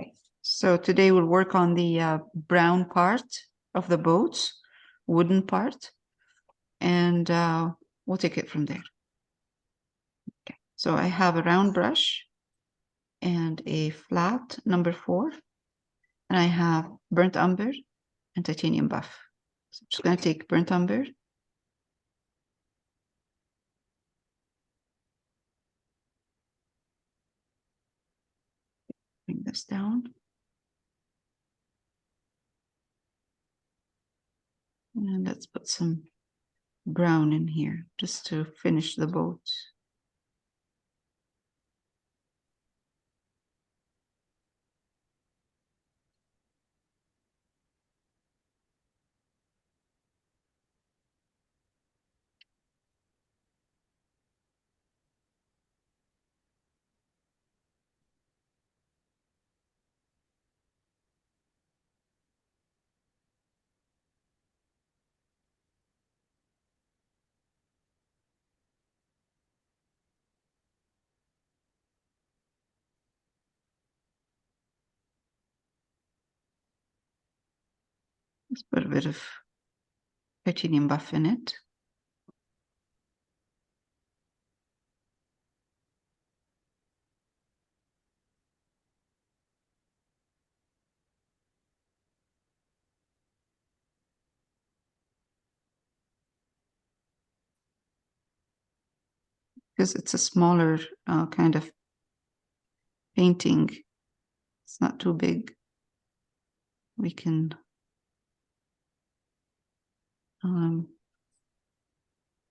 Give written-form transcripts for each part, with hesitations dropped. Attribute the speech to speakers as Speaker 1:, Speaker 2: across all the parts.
Speaker 1: Okay, so today we'll work on the brown part of the boat, wooden part, and we'll take it from there. Okay, so I have a round brush and a flat number 4, and I have burnt umber and titanium buff. So I'm just going to take burnt umber. Bring this down. And let's put some brown in here just to finish the boat. Let's put a bit of titanium buff in it. Because it's a smaller kind of painting. It's not too big. We can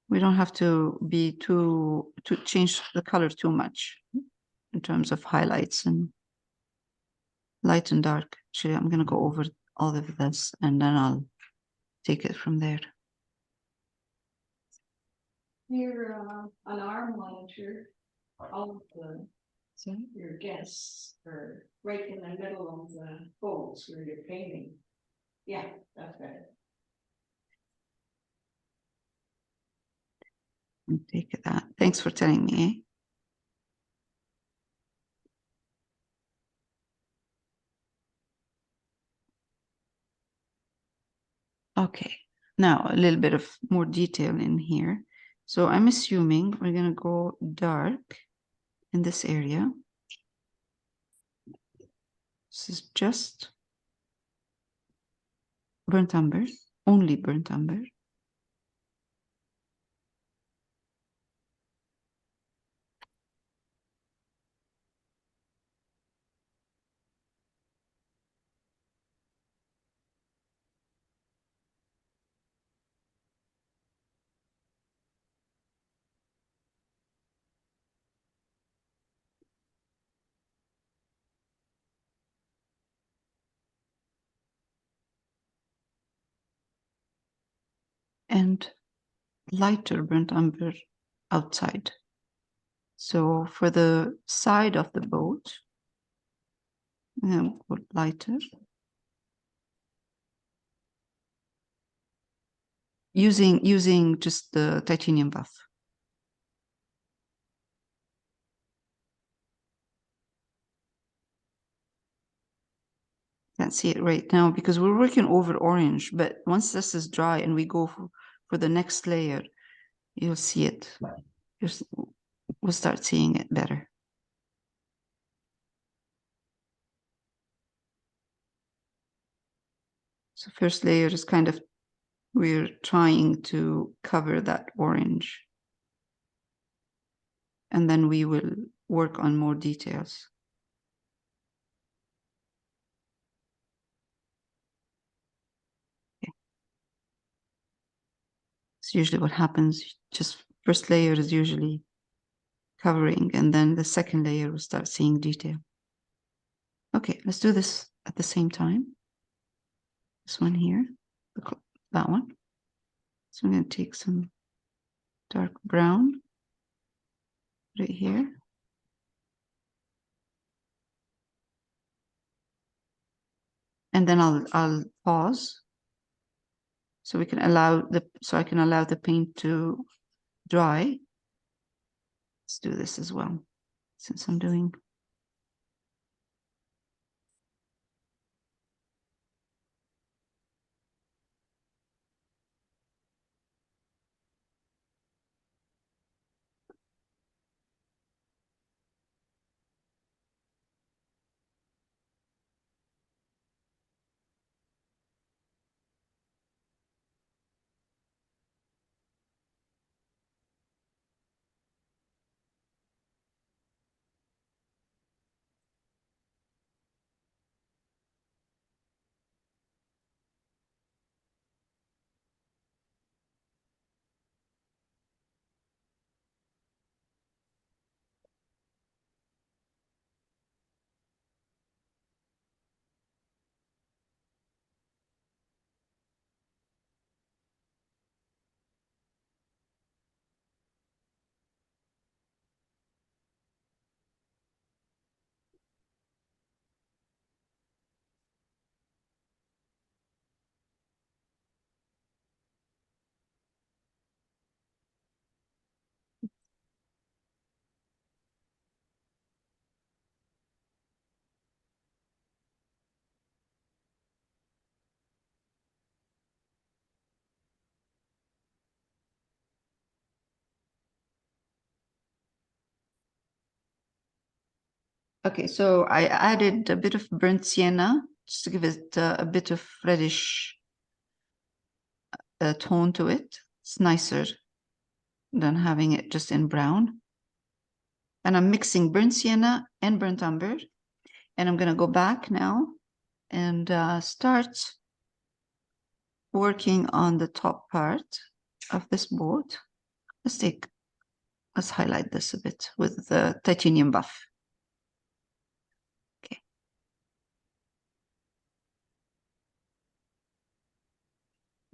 Speaker 1: we don't have to be to change the color too much in terms of highlights and light and dark. Actually, I'm going to go over all of this and then I'll take it from there.
Speaker 2: Here on our monitor, all of your guests are right in the middle of the boats where you're painting. Yeah, that's better.
Speaker 1: Take that. Thanks for telling me. Okay, now a little bit of more detail in here. So I'm assuming we're going to go dark in this area. This is just burnt umber, only burnt umber. And lighter burnt umber outside. So for the side of the boat, I'm going to put lighter. Using just the titanium buff. Can't see it right now because we're working over orange, but once this is dry and we go for the next layer, you'll see it. We'll start seeing it better. So first layer is kind of, we're trying to cover that orange. And then we will work on more details. Okay. It's usually what happens. Just first layer is usually covering, and then the second layer will start seeing detail. Okay, let's do this at the same time. This one here, that one. So I'm going to take some dark brown right here. And then I'll pause so we can allow I can allow the paint to dry. Let's do this as well, since I'm doing. Okay, so I added a bit of burnt sienna just to give it a bit of reddish tone to it. It's nicer than having it just in brown. And I'm mixing burnt sienna and burnt umber. And I'm going to go back now and start working on the top part of this boat. Let's highlight this a bit with the titanium buff. Okay.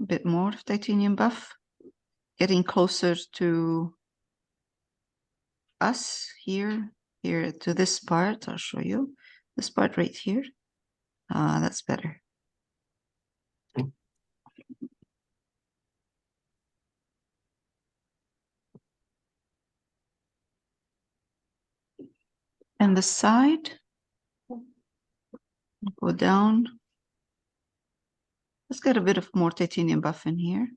Speaker 1: A bit more of titanium buff, getting closer to us here to this part. I'll show you this part right here. That's better. And the side, go down. Let's get a bit of more titanium buff in here.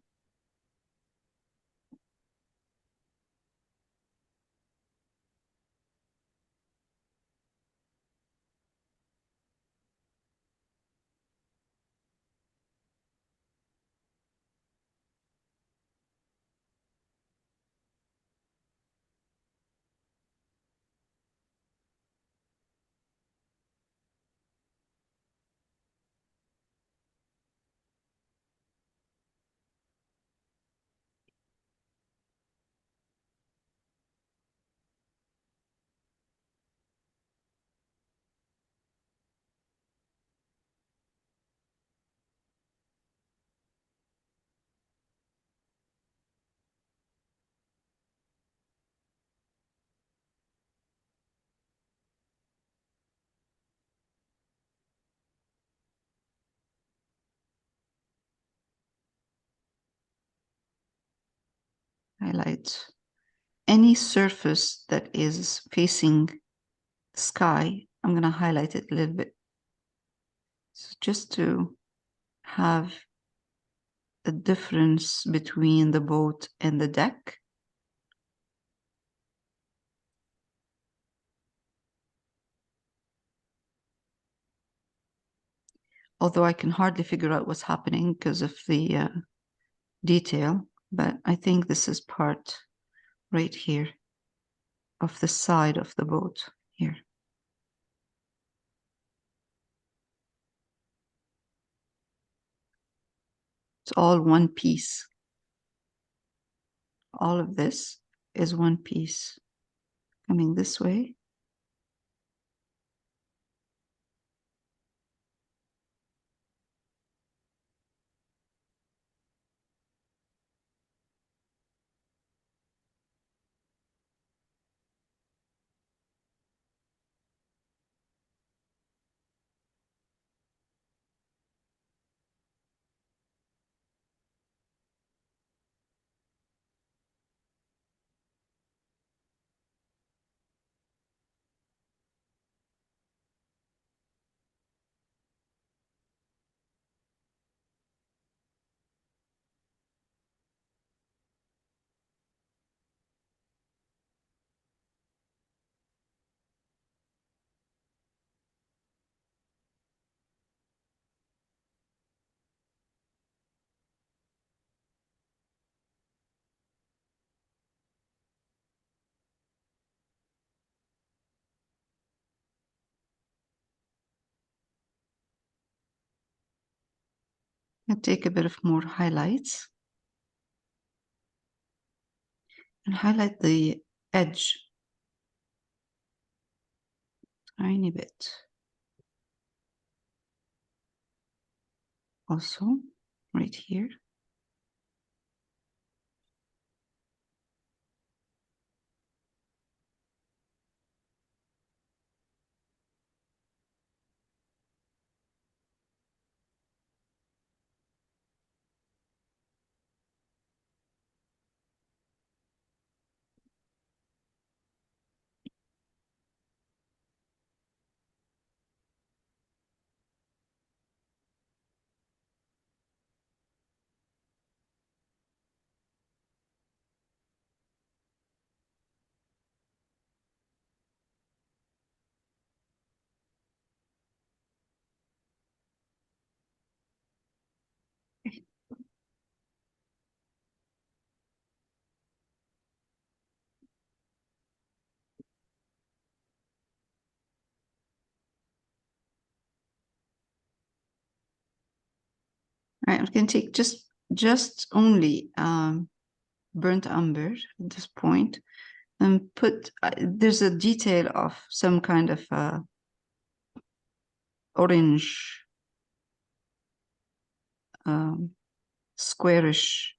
Speaker 1: Highlight any surface that is facing the sky. I'm going to highlight it a little bit. So just to have a difference between the boat and the deck. Although I can hardly figure out what's happening because of the detail, but I think this is part right here of the side of the boat here. It's all one piece. All of this is one piece coming this way. I take a bit of more highlights and highlight the edge tiny bit. Also, right here. Right, I'm going to take just only burnt umber at this point and put, there's a detail of some kind of orange squarish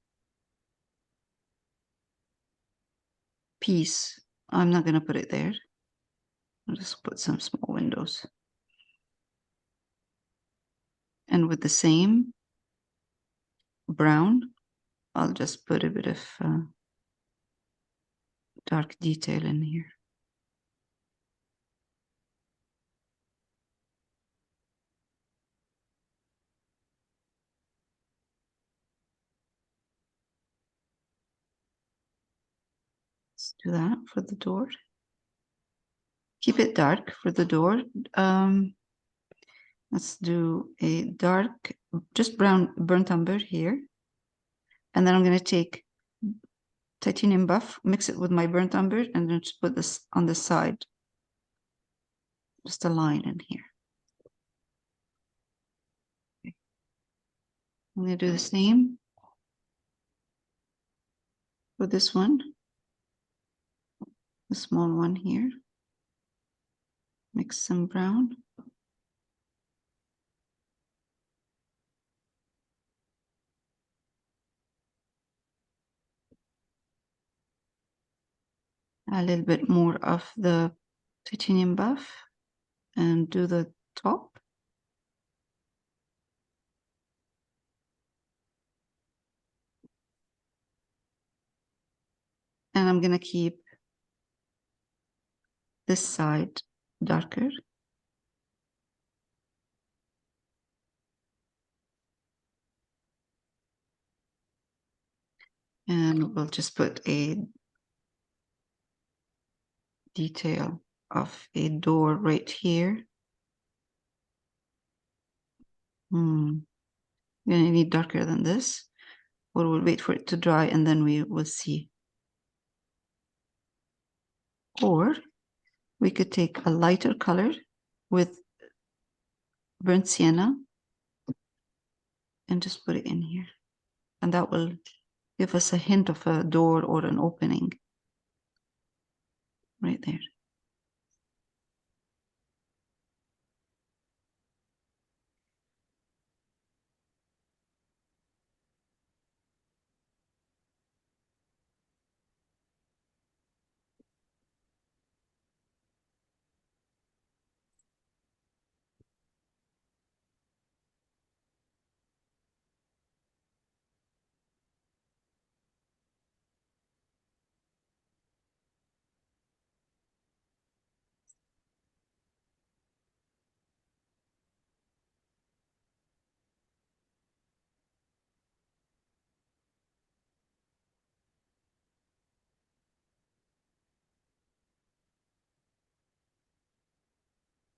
Speaker 1: piece. I'm not going to put it there. I'll just put some small windows. And with the same brown, I'll just put a bit of dark detail in here. Let's do that for the door. Keep it dark for the door. Let's do a dark, just brown burnt umber here. And then I'm going to take titanium buff, mix it with my burnt umber, and then just put this on the side. Just a line in here. Okay. I'm going to do the same for this one. The small one here. Mix some brown. A little bit more of the titanium buff and do the top. And I'm going to keep this side darker. And we'll just put a detail of a door right here. I'm going to need darker than this, or we'll wait for it to dry and then we will see. Or we could take a lighter color with burnt sienna and just put it in here. And that will give us a hint of a door or an opening right there.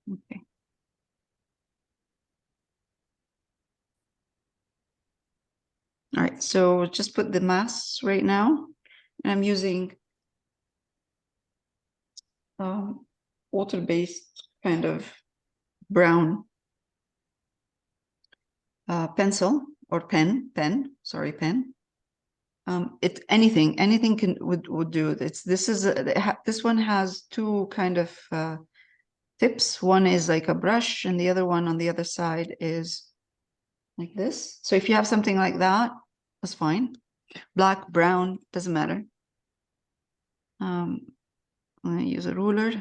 Speaker 1: Okay. All right, so just put the masks right now. And I'm using water-based kind of brown pencil or pen. Anything would do. This one has two kind of tips. One is like a brush, and the other one on the other side is like this. So if you have something like that, that's fine. Black, brown, doesn't matter. I'm going to use a ruler.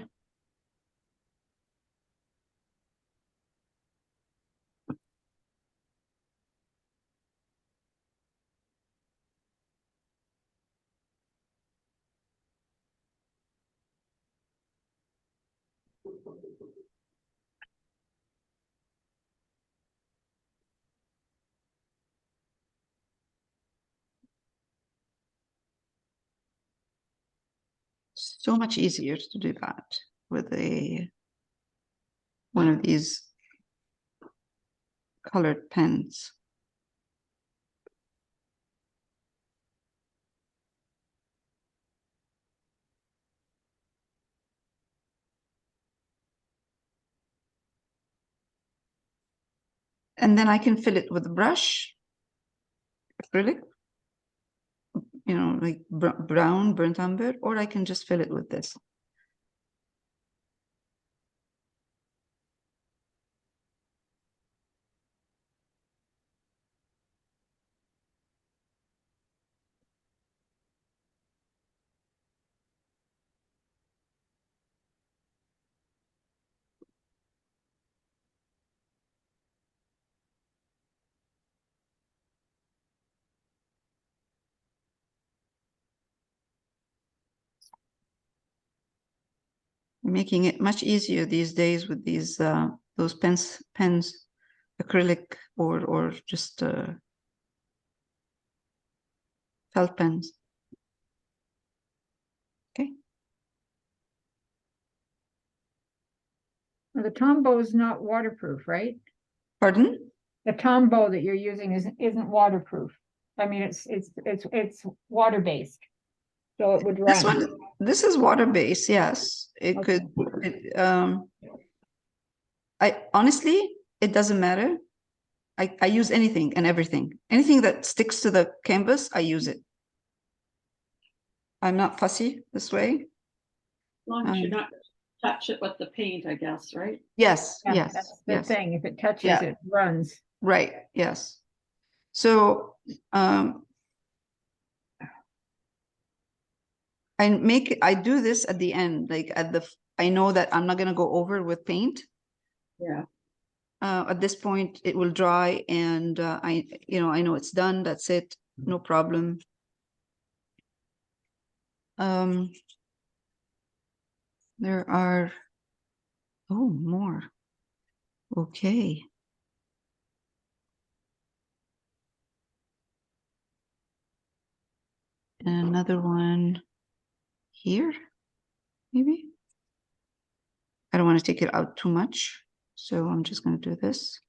Speaker 1: So much easier to do that with one of these colored pens. And then I can fill it with a brush acrylic, you know, like brown, burnt umber, or I can just fill it with this. Making it much easier these days with these those pens, acrylic or just felt pens. Okay.
Speaker 3: The Tombow is not waterproof, right?
Speaker 1: Pardon?
Speaker 3: The Tombow that you're using isn't waterproof. I mean, it's water-based. So it would
Speaker 1: This
Speaker 3: run.
Speaker 1: one, this is water-based, yes. It
Speaker 3: Okay.
Speaker 1: could, I honestly, it doesn't matter. I use anything and everything. Anything that sticks to the canvas, I use it. I'm not fussy this way.
Speaker 2: As long as you're not touch it with the paint, I guess, right?
Speaker 1: Yes,
Speaker 3: Yeah,
Speaker 1: yes,
Speaker 3: that's the
Speaker 1: yes.
Speaker 3: thing. If it touches,
Speaker 1: Yeah.
Speaker 3: it runs.
Speaker 1: Right, yes. So I do this at the end, like I know that I'm not gonna go over with paint.
Speaker 2: Yeah.
Speaker 1: At this point, it will dry, and I know it's done. That's it, no problem. There are more. Okay. And another one here, maybe. I don't want to take it out too much, so I'm just going to do this.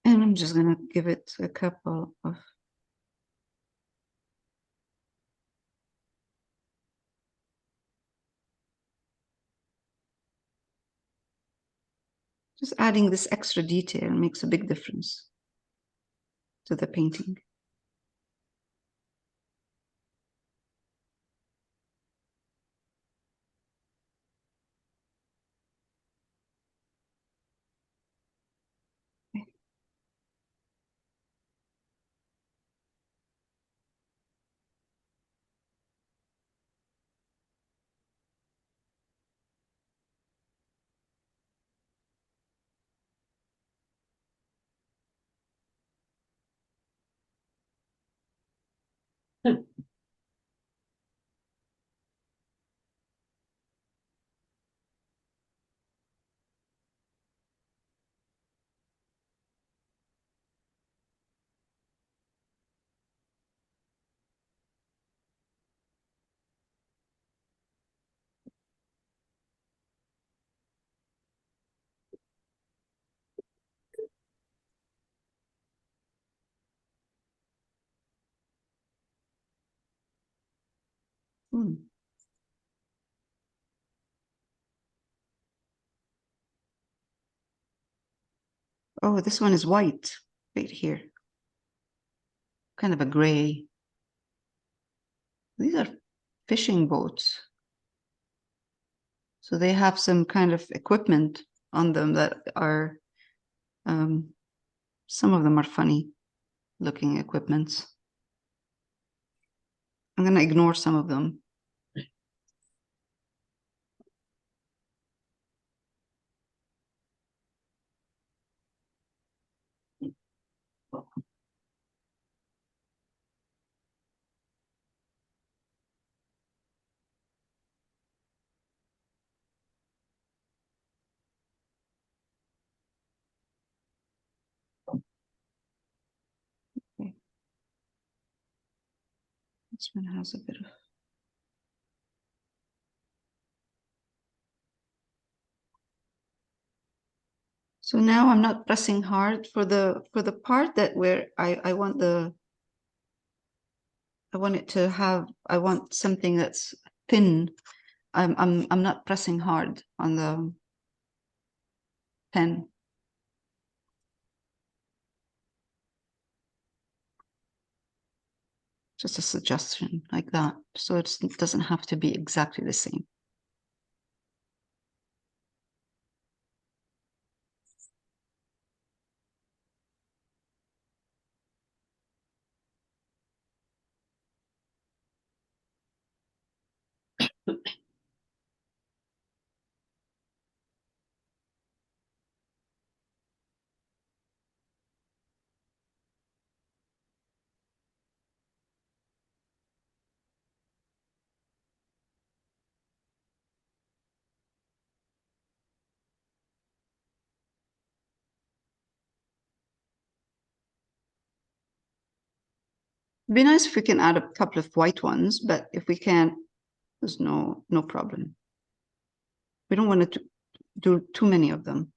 Speaker 1: And I'm just going to give it a couple of just adding this extra detail makes a big difference to the painting. Oh, this one is white right here. Kind of a gray. These are fishing boats. So they have some kind of equipment on them that are, some of them are funny looking equipments. I'm going to ignore some of them. Okay. This one has a bit of. So now I'm not pressing hard for the part that where I want it to have, I want something that's thin. I'm not pressing hard on the pen. Just a suggestion like that. So it doesn't have to be exactly the same. It'd be nice if we can add a couple of white ones, but if we can't, there's no problem. We don't want to do too many of them.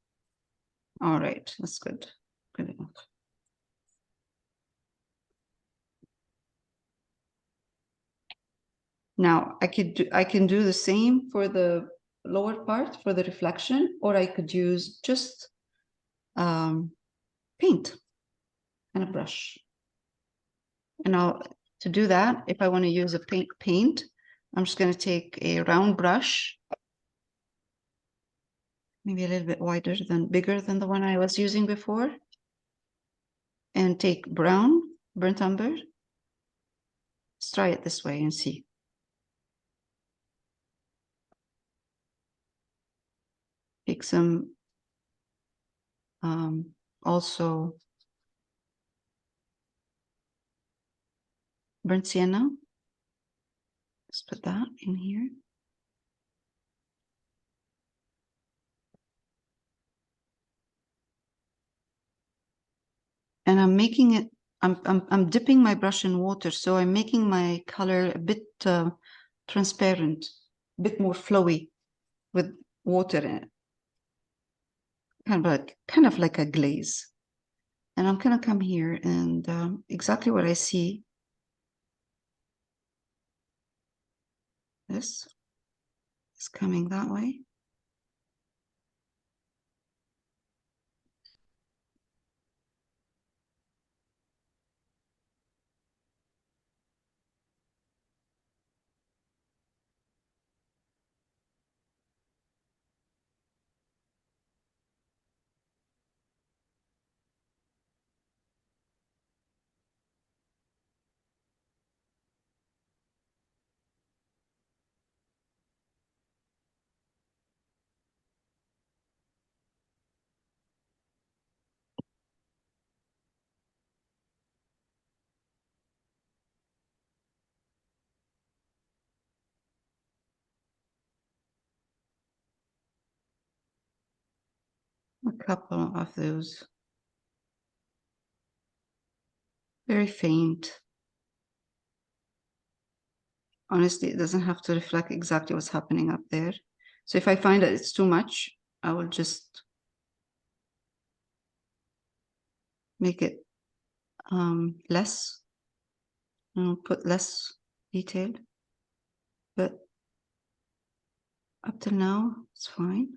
Speaker 1: All right, that's good. Good enough. Now I can do the same for the lower part for the reflection, or I could use just paint and a brush. And to do that, if I want to use a paint, I'm just going to take a round brush, maybe a little bit bigger than the one I was using before, and take burnt umber. Let's try it this way and see. Take some also burnt sienna. Let's put that in here. And I'm making it, I'm dipping my brush in water, so I'm making my color a bit transparent, a bit more flowy with water in it. Kind of like a glaze. And I'm gonna come here and exactly what I see. This is coming that way. A couple of those. Very faint. Honestly, it doesn't have to reflect exactly what's happening up there. So if I find that it's too much, I will just make it less. I'll put less detail. But up till now, it's fine.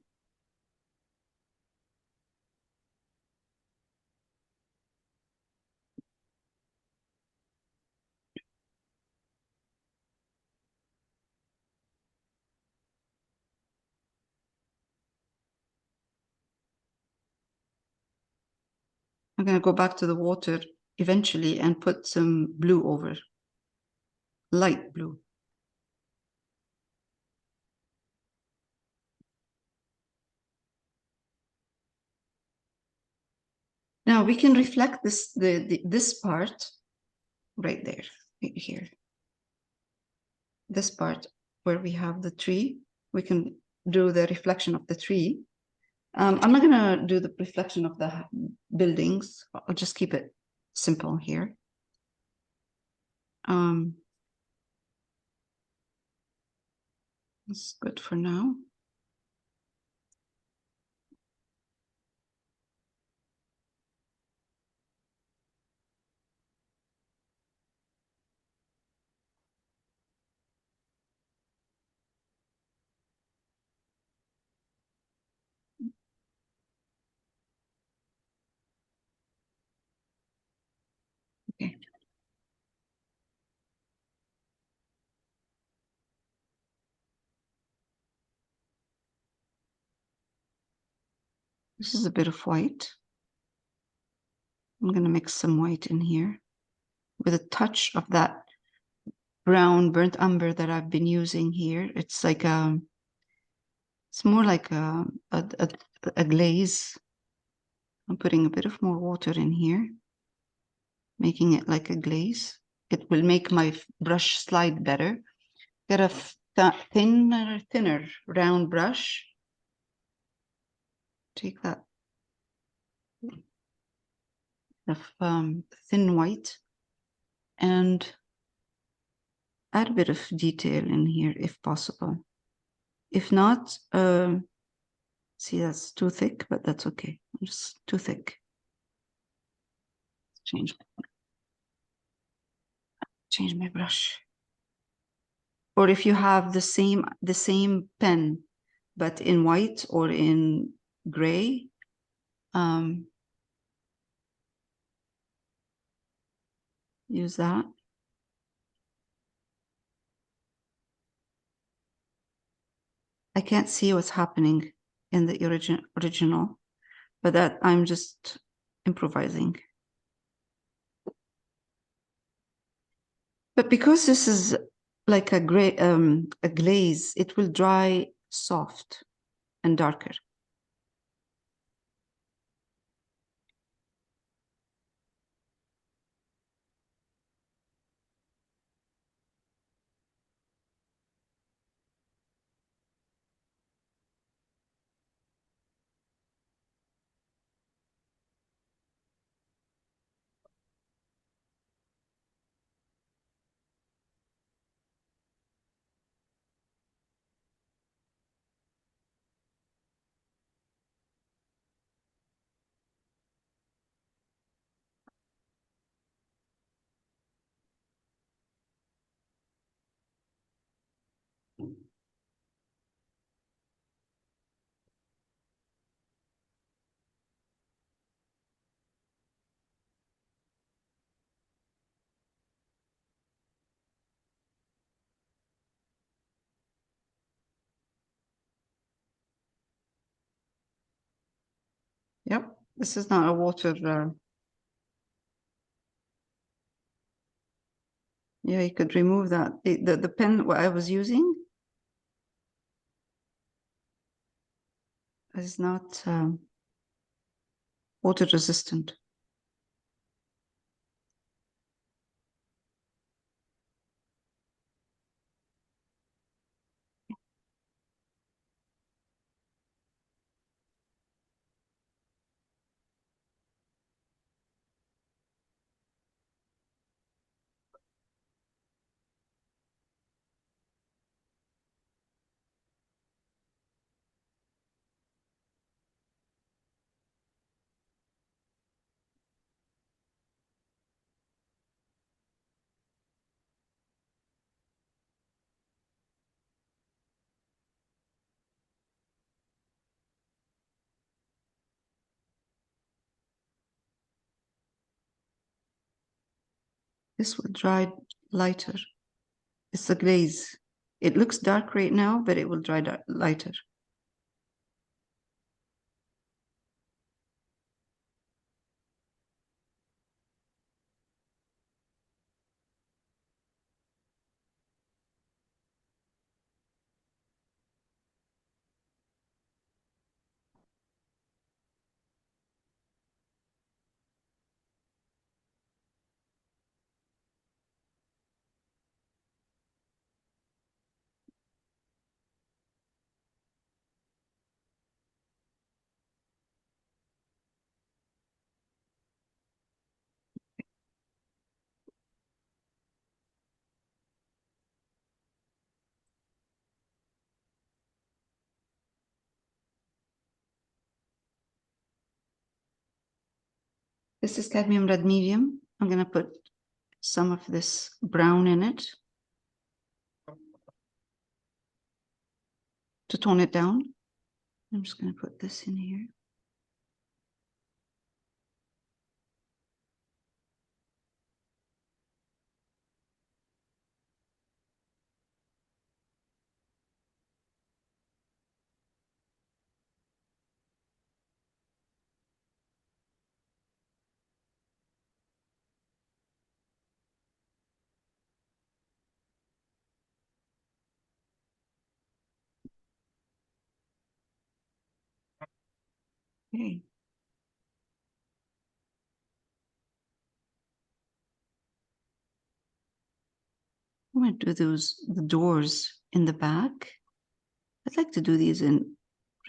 Speaker 1: I'm going to go back to the water eventually and put some blue over, light blue. Now we can reflect this part right there, right here. This part where we have the tree, we can do the reflection of the tree. I'm not gonna do the reflection of the buildings. I'll just keep it simple here. That's good for now. Okay. This is a bit of white. I'm going to mix some white in here with a touch of that brown burnt umber that I've been using here. It's like it's more like a glaze. I'm putting a bit of more water in here, making it like a glaze. It will make my brush slide better. Get a thinner round brush. Take that thin white and add a bit of detail in here if possible. If not, see, that's too thick, but that's okay. It's too thick. Change my brush. Or if you have the same pen, but in white or in gray, use that. I can't see what's happening in the original, but that I'm just improvising. But because this is like a glaze, it will dry soft and darker. Yep, this is not a water. Yeah, you could remove that. The pen what I was using is not water resistant. This will dry lighter. It's the glaze. It looks dark right now, but it will dry lighter. This is cadmium red medium. I'm going to put some of this brown in it to tone it down. I'm just going to put this in here. Okay. I'm going to do the doors in the back. I'd like to do these in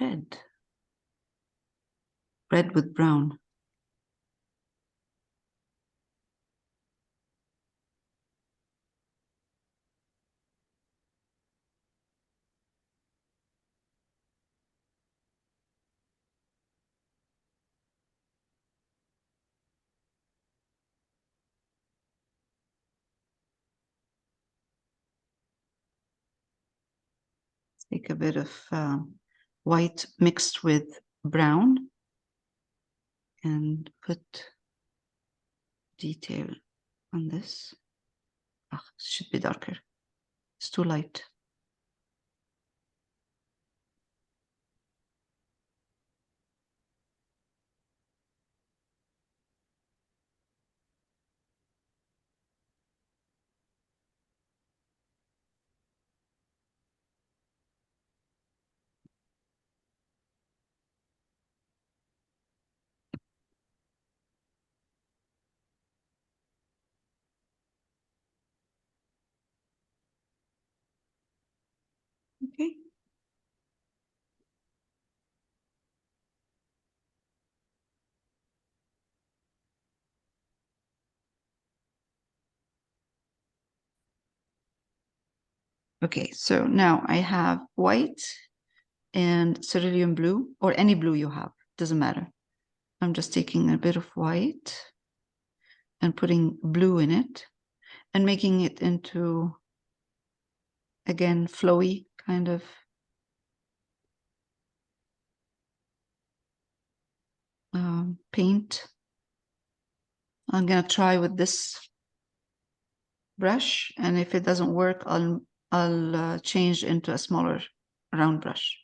Speaker 1: red. Red with brown. Take a bit of white mixed with brown and put detail on this. Ah, it should be darker. It's too light. Okay. Okay, so now I have white and cerulean blue, or any blue you have, doesn't matter. I'm just taking a bit of white and putting blue in it and making it into, again, flowy kind of paint. I'm gonna try with this brush, and if it doesn't work, I'll change into a smaller round brush.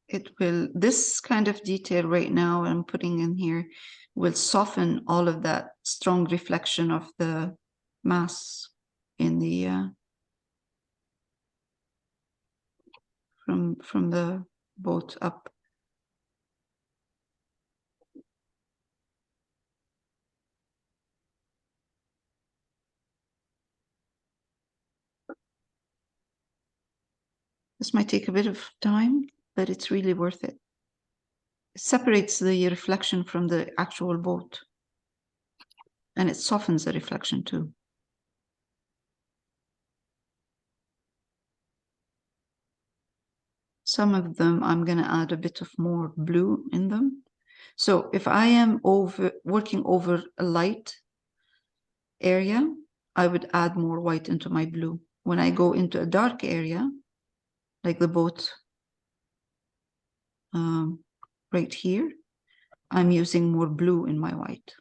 Speaker 1: It will, this kind of detail right now I'm putting in here will soften all of that strong reflection of the mass in the from the boat up. This might take a bit of time, but it's really worth it. It separates the reflection from the actual boat, and it softens the reflection too. Some of them I'm going to add a bit of more blue in them. So if I am working over a light area, I would add more white into my blue. When I go into a dark area, like the boat right here, I'm using more blue in my white.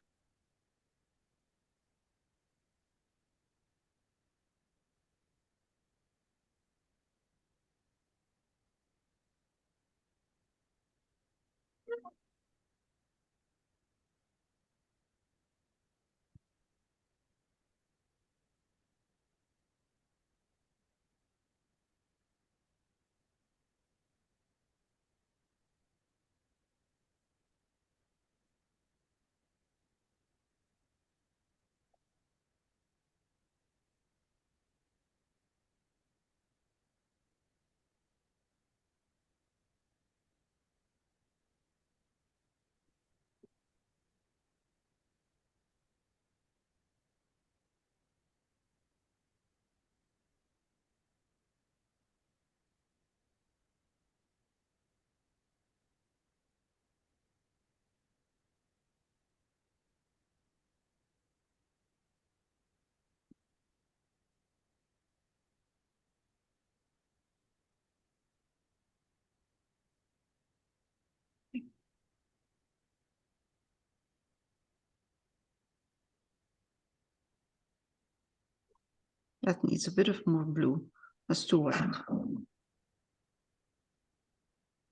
Speaker 1: That needs a bit of more blue. That's too white.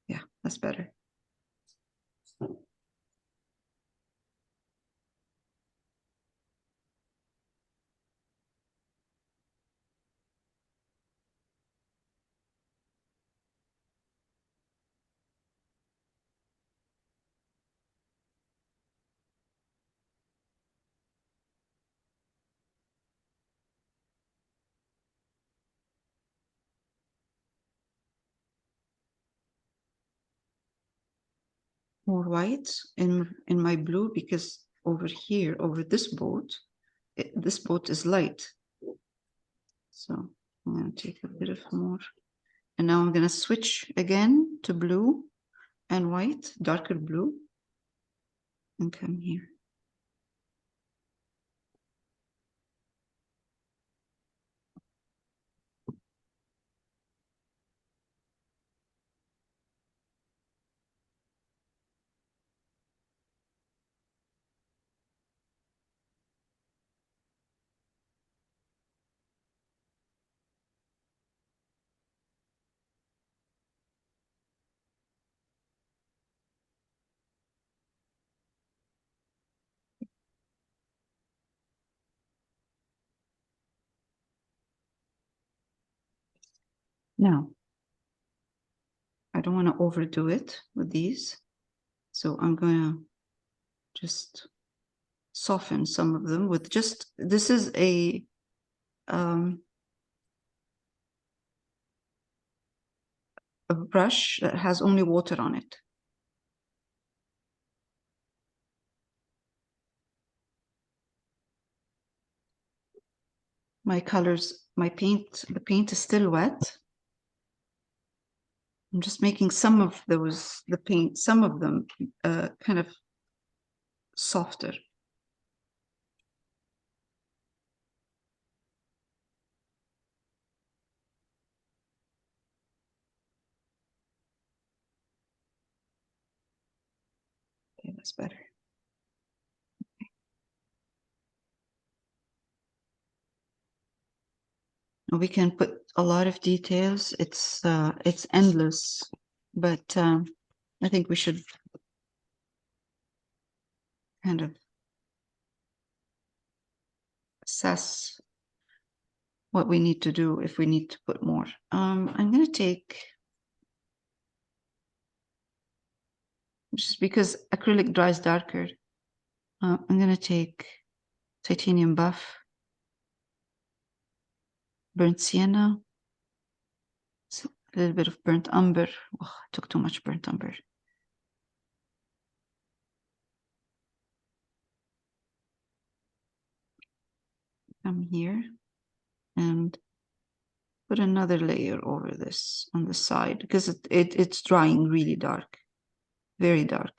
Speaker 1: Yeah, that's better. More white in my blue, because over here, over this boat, this boat is light. So I'm going to take a bit of more. And now I'm going to switch again to blue and white, darker blue, and come here. Now, I don't want to overdo it with these. So I'm going to just soften some of them with just, this is a brush that has only water on it. My colors, my paint, the paint is still wet. I'm just making some of those, the paint, some of them kind of softer. Okay, that's better. We can put a lot of details. It's endless, but I think we should kind of assess what we need to do if we need to put more. I'm going to take, just because acrylic dries darker, I'm going to take titanium buff, burnt sienna, a little bit of burnt umber. Oh, I took too much burnt umber. Come here and put another layer over this on the side, because it's drying really dark, very dark.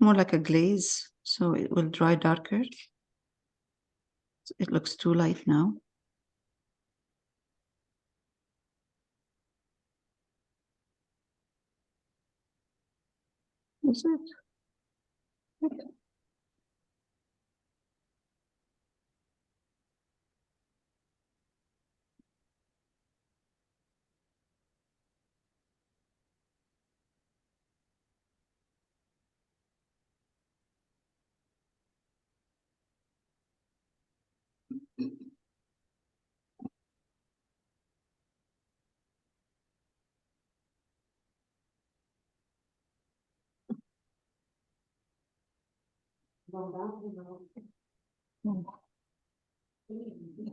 Speaker 1: More like a glaze, so it will dry darker. It looks too light now. Is it? Okay. I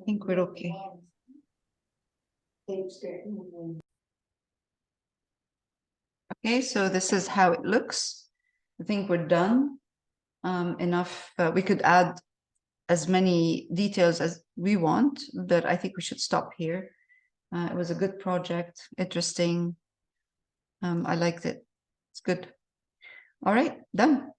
Speaker 1: think we're okay. Okay, so this is how it looks. I think we're done. Enough. We could add as many details as we want, but I think we should stop here. It was a good project, interesting. I liked it. It's good. All right, done.